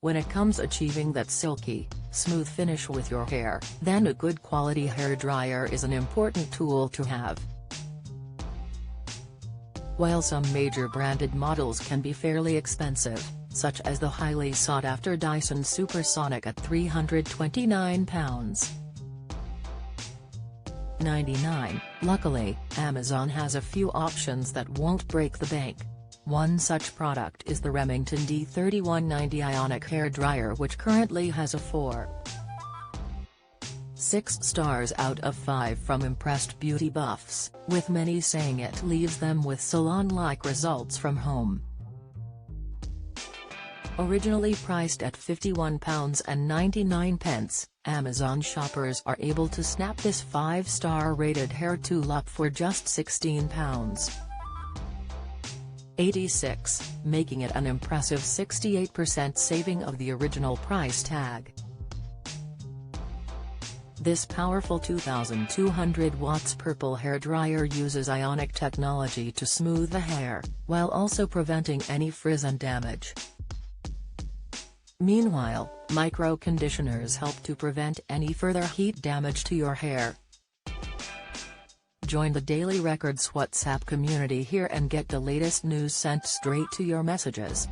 When it comes achieving that silky, smooth finish with your hair, then a good quality hairdryer is an important tool to have. While some major branded models can be fairly expensive, such as the highly sought-after Dyson Supersonic at £329.99, luckily, Amazon has a few options that won't break the bank. One such product is the Remington D3190 Ionic hairdryer, which currently has a 4.6 stars out of 5 from impressed beauty buffs, with many saying it leaves them with salon-like results from home. Originally priced at £51.99, Amazon shoppers are able to snap this 5-star rated hair tool up for just £16.86, making it an impressive 68% saving of the original price tag. This powerful 2,200 watts purple hairdryer uses ionic technology to smooth the hair, while also preventing any frizz and damage. Meanwhile, micro-conditioners help to prevent any further heat damage to your hair. Join the Daily Records WhatsApp community here and get the latest news sent straight to your messages.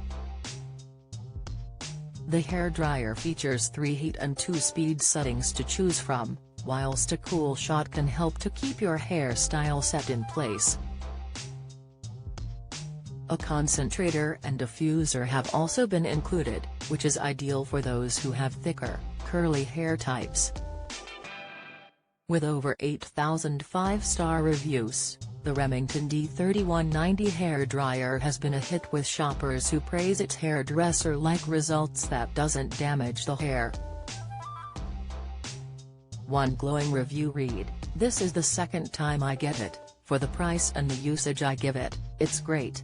The hairdryer features 3 heat and 2 speed settings to choose from, whilst a cool shot can help to keep your hairstyle set in place. A concentrator and diffuser have also been included, which is ideal for those who have thicker, curly hair types. With over 8,000 5-star reviews, the Remington D3190 hairdryer has been a hit with shoppers who praise its hairdresser-like results that doesn't damage the hair. One glowing review read, "This is the second time I get it, for the price and the usage I give it, it's great.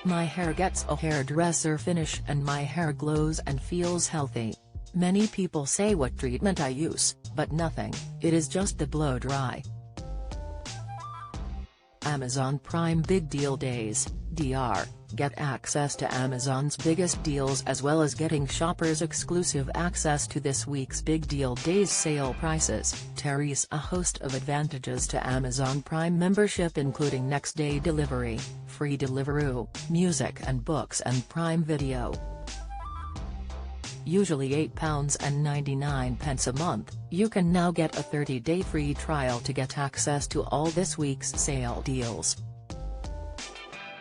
My hair gets a hairdresser finish and my hair glows and feels healthy. Many people say what treatment I use, but nothing, it is just the blow dry." Amazon Prime Big Deal Days, DR, get access to Amazon's biggest deals as well as getting shoppers exclusive access to this week's Big Deal Days sale prices. There's a host of advantages to Amazon Prime membership, including next-day delivery, free Deliveroo, music and books, and Prime Video. Usually £8.99 a month, you can now get a 30-day free trial to get access to all this week's sale deals.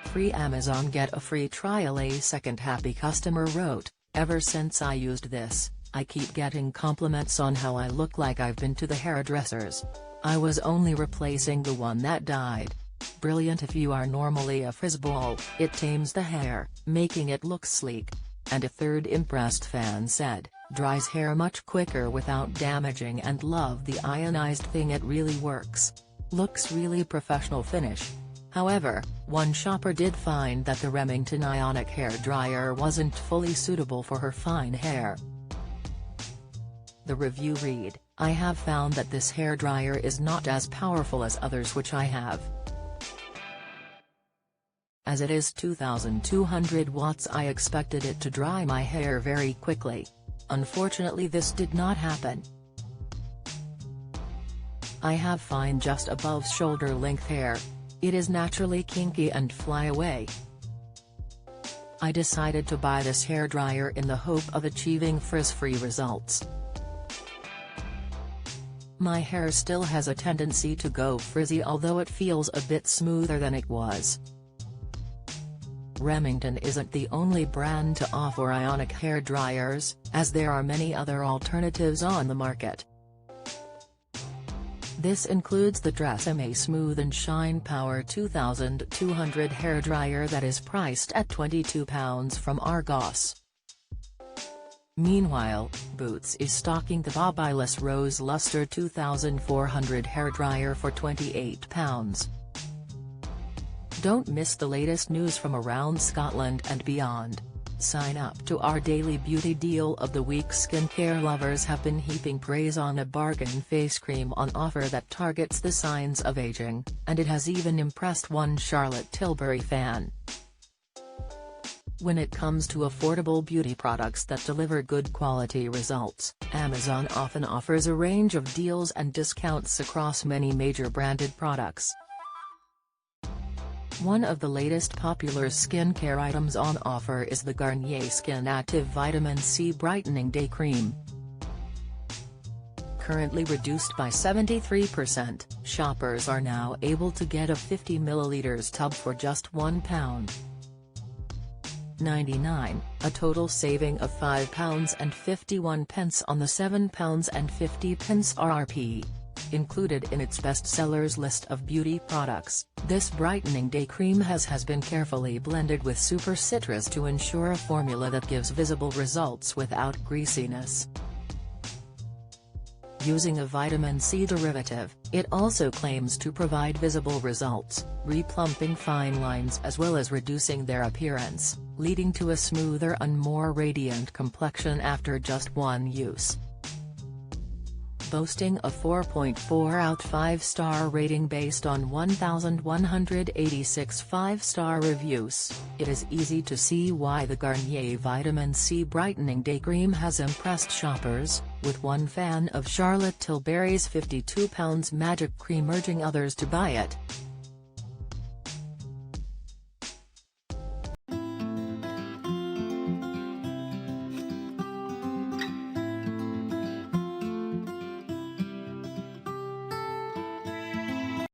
Free Amazon Get a Free Trial. A second happy customer wrote, "Ever since I used this, I keep getting compliments on how I look like I've been to the hairdressers. I was only replacing the one that died. Brilliant if you are normally a frizzball, it tames the hair, making it look sleek." And a third impressed fan said, "Dries hair much quicker without damaging and love the ionized thing, it really works. Looks really professional finish." However, one shopper did find that the Remington Ionic hairdryer wasn't fully suitable for her fine hair. The review read, "I have found that this hairdryer is not as powerful as others which I have. As it is 2,200 watts, I expected it to dry my hair very quickly. Unfortunately this did not happen. I have fine just above shoulder length hair. It is naturally kinky and fly away. I decided to buy this hairdryer in the hope of achieving frizz-free results. My hair still has a tendency to go frizzy, although it feels a bit smoother than it was." Remington isn't the only brand to offer ionic hairdryers, as there are many other alternatives on the market. This includes the Tresemme Smooth and Shine Power 2200 hairdryer that is priced at £22 from Argos. Meanwhile, Boots is stocking the Babyless Rose Luster 2400 hairdryer for £28. Don't miss the latest news from around Scotland and beyond. Sign up to our daily beauty deal of the week. Skincare lovers have been heaping praise on a bargain face cream on offer that targets the signs of aging, and it has even impressed one Charlotte Tilbury fan. When it comes to affordable beauty products that deliver good quality results, Amazon often offers a range of deals and discounts across many major branded products. One of the latest popular skincare items on offer is the Garnier Skin Active Vitamin C Brightening Day Cream. Currently reduced by 73%, shoppers are now able to get a 50 ml tub for just £1.99, a total saving of £5.51 on the £7.50 RRP. Included in its bestsellers list of beauty products, this brightening day cream has been carefully blended with super citrus to ensure a formula that gives visible results without greasiness. Using a vitamin C derivative, it also claims to provide visible results, replumping fine lines as well as reducing their appearance, leading to a smoother and more radiant complexion after just one use. Boasting a 4.4 out 5-star rating based on 1,186 5-star reviews, it is easy to see why the Garnier Vitamin C Brightening Day Cream has impressed shoppers, with one fan of Charlotte Tilbury's £52 Magic Cream urging others to buy it.